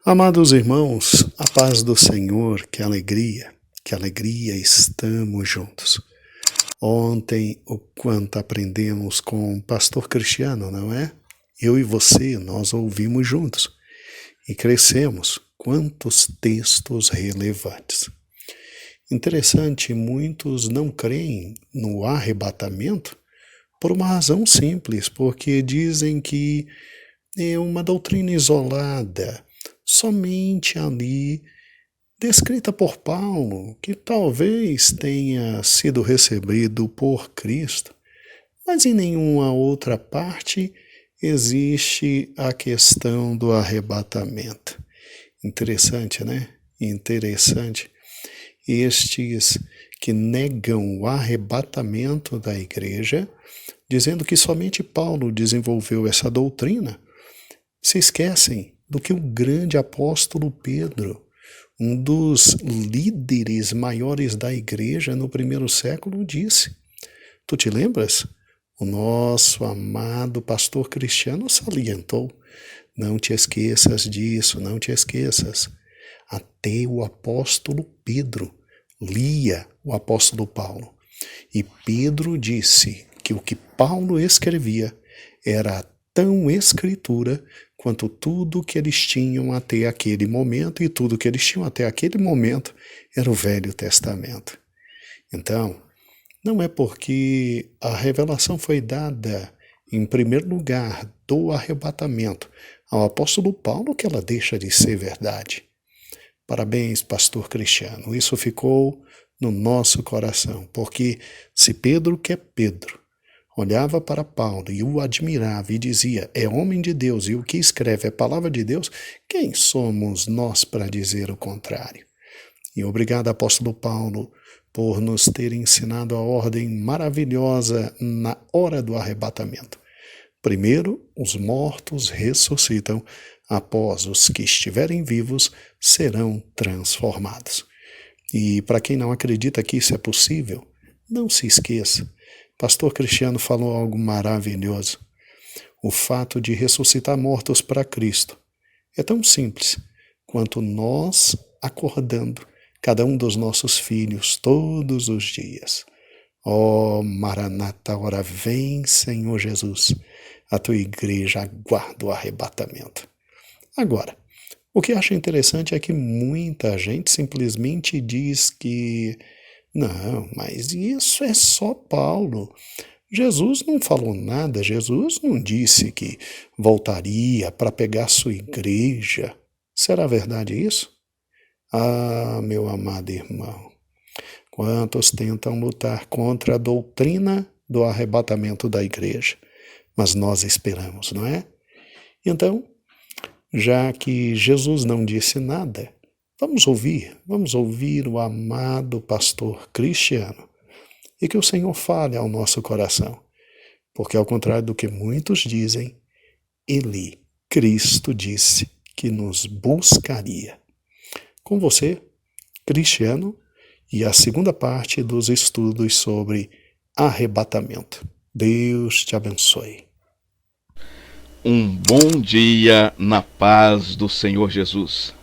Amados irmãos, a paz do Senhor, que alegria estamos juntos. Ontem, o quanto aprendemos com o pastor Cristiano, não é? Eu e você, nós ouvimos juntos e crescemos. Quantos textos relevantes. Interessante, muitos não creem no arrebatamento por uma razão simples, porque dizem que é uma doutrina isolada, somente ali, descrita por Paulo, que talvez tenha sido recebido por Cristo, mas em nenhuma outra parte existe a questão do arrebatamento. Interessante, né? Interessante. Estes que negam o arrebatamento da igreja, dizendo que somente Paulo desenvolveu essa doutrina, se esquecem do que o grande apóstolo Pedro, um dos líderes maiores da igreja no primeiro século, disse. Tu te lembras? O nosso amado pastor Cristiano salientou. Não te esqueças disso, não te esqueças. Até o apóstolo Pedro lia o apóstolo Paulo. E Pedro disse que o que Paulo escrevia era tão escritura quanto tudo que eles tinham até aquele momento, e tudo que eles tinham até aquele momento era o Velho Testamento. Então, não é porque a revelação foi dada em primeiro lugar do arrebatamento ao apóstolo Paulo que ela deixa de ser verdade. Parabéns, pastor Cristiano, isso ficou no nosso coração, porque se Pedro, que é Pedro, olhava para Paulo e o admirava e dizia, é homem de Deus e o que escreve é palavra de Deus, quem somos nós para dizer o contrário? E obrigado, apóstolo Paulo, por nos ter ensinado a ordem maravilhosa na hora do arrebatamento. Primeiro, os mortos ressuscitam, após os que estiverem vivos serão transformados. E para quem não acredita que isso é possível, não se esqueça, pastor Cristiano falou algo maravilhoso. O fato de ressuscitar mortos para Cristo é tão simples quanto nós acordando cada um dos nossos filhos todos os dias. Ó Maranata, ora vem, Senhor Jesus, a tua igreja aguarda o arrebatamento. Agora, o que acho interessante é que muita gente simplesmente diz que não, mas isso é só Paulo. Jesus não falou nada, Jesus não disse que voltaria para pegar sua igreja. Será verdade isso? Ah, meu amado irmão, quantos tentam lutar contra a doutrina do arrebatamento da igreja, mas nós esperamos, não é? Então, já que Jesus não disse nada, vamos ouvir o amado pastor Cristiano e que o Senhor fale ao nosso coração, porque ao contrário do que muitos dizem, ele, Cristo, disse que nos buscaria. Com você, Cristiano, e a segunda parte dos estudos sobre arrebatamento. Deus te abençoe. Um bom dia na paz do Senhor Jesus.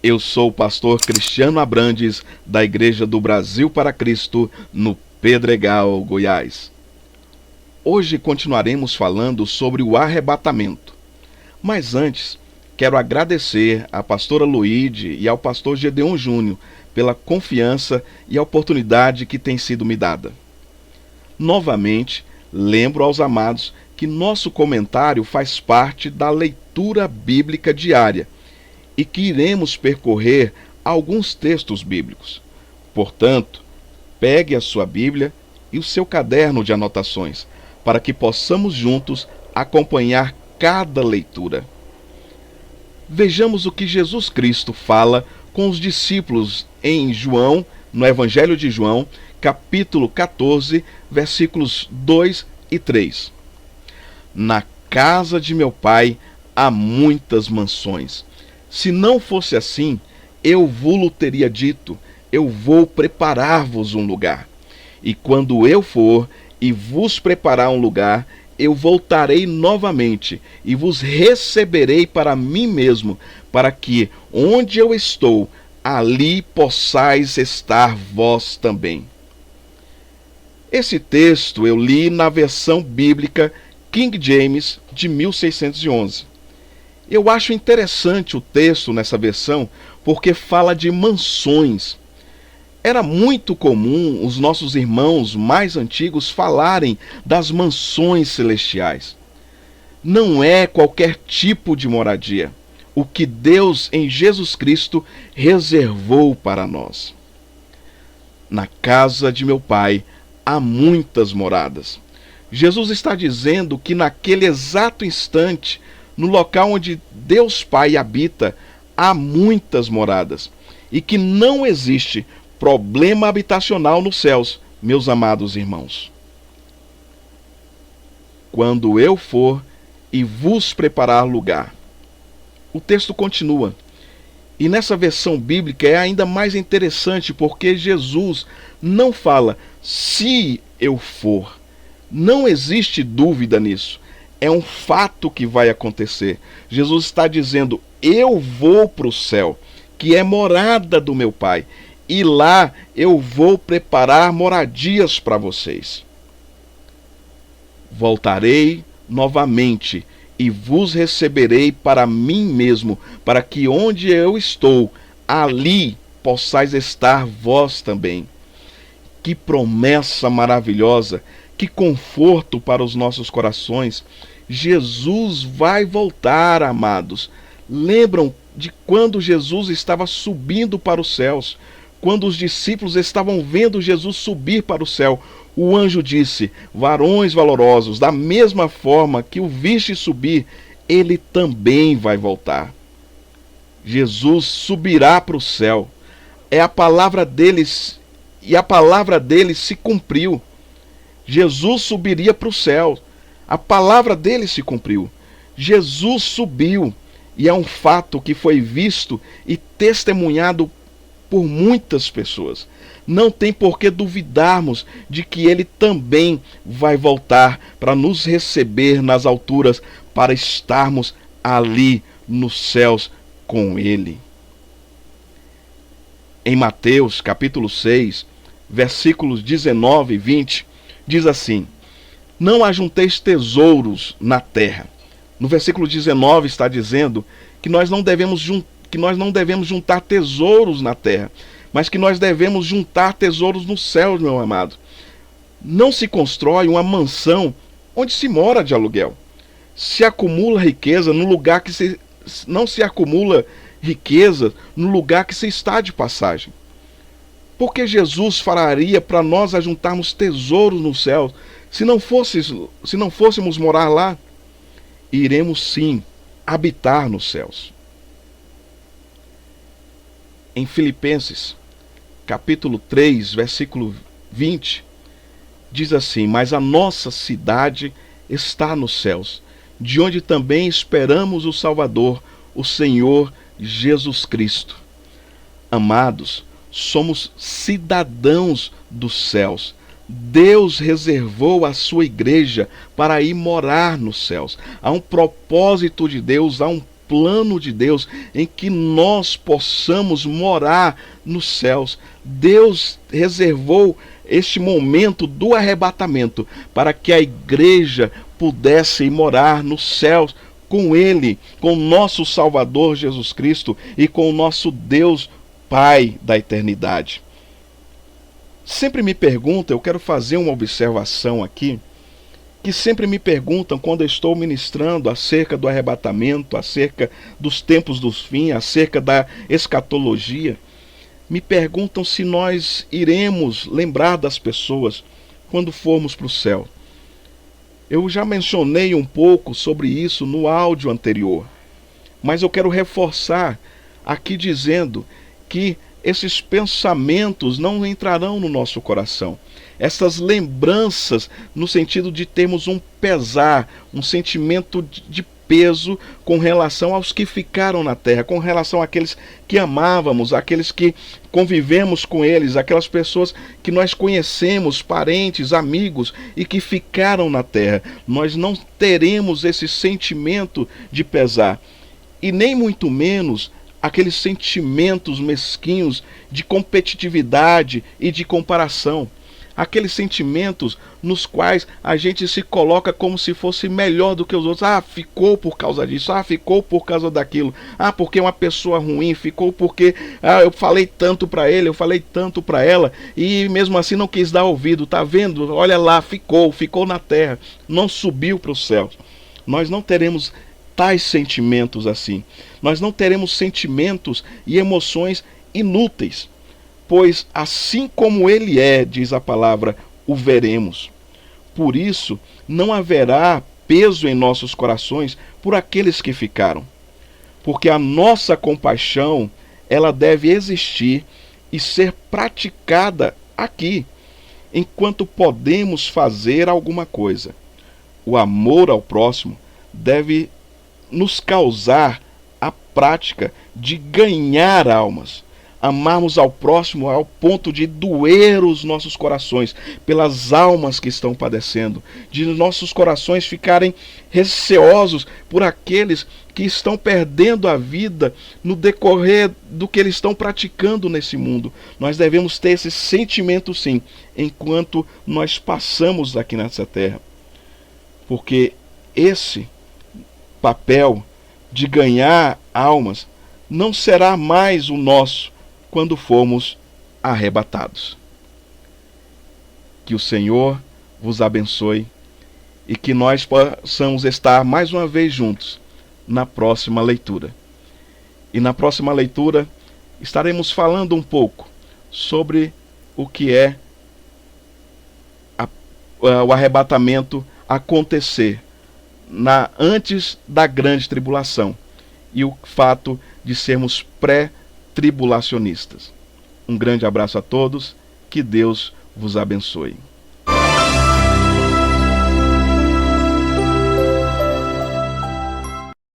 Eu sou o pastor Cristiano Abrantes, da Igreja do Brasil para Cristo, no Pedregal, Goiás. Hoje continuaremos falando sobre o arrebatamento. Mas antes, quero agradecer à pastora Luíde e ao pastor Gedeon Júnior pela confiança e a oportunidade que tem sido me dada. Novamente, lembro aos amados que nosso comentário faz parte da leitura bíblica diária e que iremos percorrer alguns textos bíblicos. Portanto, pegue a sua Bíblia e o seu caderno de anotações, para que possamos juntos acompanhar cada leitura. Vejamos o que Jesus Cristo fala com os discípulos em João, no Evangelho de João, capítulo 14, versículos 2 e 3. Na casa de meu pai há muitas mansões. Se não fosse assim, eu vou-lo teria dito, eu vou preparar-vos um lugar. E quando eu for e vos preparar um lugar, eu voltarei novamente e vos receberei para mim mesmo, para que, onde eu estou, ali possais estar vós também. Esse texto eu li na versão bíblica King James de 1611. Eu acho interessante o texto nessa versão porque fala de mansões. Era muito comum os nossos irmãos mais antigos falarem das mansões celestiais. Não é qualquer tipo de moradia o que Deus em Jesus Cristo reservou para nós. Na casa de meu Pai há muitas moradas. Jesus está dizendo que naquele exato instante, no local onde Deus Pai habita, há muitas moradas e que não existe problema habitacional nos céus, meus amados irmãos. Quando eu for e vos preparar lugar. O texto continua. E nessa versão bíblica é ainda mais interessante porque Jesus não fala se eu for. Não existe dúvida nisso. É um fato que vai acontecer. Jesus está dizendo, eu vou para o céu, que é morada do meu Pai. E lá eu vou preparar moradias para vocês. Voltarei novamente e vos receberei para mim mesmo, para que onde eu estou, ali possais estar vós também. Que promessa maravilhosa, que conforto para os nossos corações. Jesus vai voltar, amados. Lembram de quando Jesus estava subindo para os céus? Quando os discípulos estavam vendo Jesus subir para o céu, o anjo disse, varões valorosos, da mesma forma que o viste subir, ele também vai voltar. Jesus subirá para o céu. É a palavra deles, e a palavra deles se cumpriu. Jesus subiria para o céu. A palavra dele se cumpriu. Jesus subiu, e é um fato que foi visto e testemunhado por muitas pessoas. Não tem por que duvidarmos de que ele também vai voltar para nos receber nas alturas, para estarmos ali nos céus com ele. Em Mateus capítulo 6, versículos 19 e 20, diz assim, não ajunteis tesouros na terra. No versículo 19 está dizendo que nós não devemos juntar tesouros na terra, mas que nós devemos juntar tesouros nos céus, meu amado. Não se constrói uma mansão onde se mora de aluguel. Se acumula riqueza no lugar que não se acumula riqueza no lugar que se está de passagem. Porque Jesus falaria para nós ajuntarmos tesouros no céu, se não fôssemos morar lá? Iremos sim habitar nos céus. Em Filipenses, capítulo 3, versículo 20, diz assim, mas a nossa cidade está nos céus, de onde também esperamos o Salvador, o Senhor Jesus Cristo. Amados, somos cidadãos dos céus. Deus reservou a sua igreja para ir morar nos céus. Há um propósito de Deus, há um plano de Deus em que nós possamos morar nos céus. Deus reservou este momento do arrebatamento para que a igreja pudesse ir morar nos céus com Ele, com o nosso Salvador Jesus Cristo e com o nosso Deus Pai da eternidade. Sempre me perguntam, eu quero fazer uma observação aqui, que sempre me perguntam quando eu estou ministrando acerca do arrebatamento, acerca dos tempos dos fins, acerca da escatologia, me perguntam se nós iremos lembrar das pessoas quando formos para o céu. Eu já mencionei um pouco sobre isso no áudio anterior, mas eu quero reforçar aqui dizendo que esses pensamentos não entrarão no nosso coração. Essas lembranças, no sentido de termos um pesar, um sentimento de peso com relação aos que ficaram na terra, com relação àqueles que amávamos, aqueles que convivemos com eles, aquelas pessoas que nós conhecemos, parentes, amigos e que ficaram na terra. Nós não teremos esse sentimento de pesar e nem muito menos aqueles sentimentos mesquinhos de competitividade e de comparação. Aqueles sentimentos nos quais a gente se coloca como se fosse melhor do que os outros. Ah, ficou por causa disso. Ah, ficou por causa daquilo. Ah, porque é uma pessoa ruim. Ficou porque eu falei tanto para ele, eu falei tanto para ela e mesmo assim não quis dar ouvido. Tá vendo? Olha lá, ficou na terra, não subiu para os céus. Nós não teremos tais sentimentos assim. Nós não teremos sentimentos e emoções inúteis. Pois assim como ele é, diz a palavra, o veremos. Por isso, não haverá peso em nossos corações por aqueles que ficaram. Porque a nossa compaixão, ela deve existir e ser praticada aqui, enquanto podemos fazer alguma coisa. O amor ao próximo deve nos causar a prática de ganhar almas. Amarmos ao próximo ao ponto de doer os nossos corações pelas almas que estão padecendo, de nossos corações ficarem receosos por aqueles que estão perdendo a vida no decorrer do que eles estão praticando nesse mundo. Nós devemos ter esse sentimento sim, enquanto nós passamos aqui nessa terra. Porque esse papel de ganhar almas não será mais o nosso quando formos arrebatados. Que o Senhor vos abençoe e que nós possamos estar mais uma vez juntos na próxima leitura. E na próxima leitura estaremos falando um pouco sobre o que é o arrebatamento acontecer antes da grande tribulação e o fato de sermos pré-tribulacionistas. Um grande abraço a todos, que Deus vos abençoe.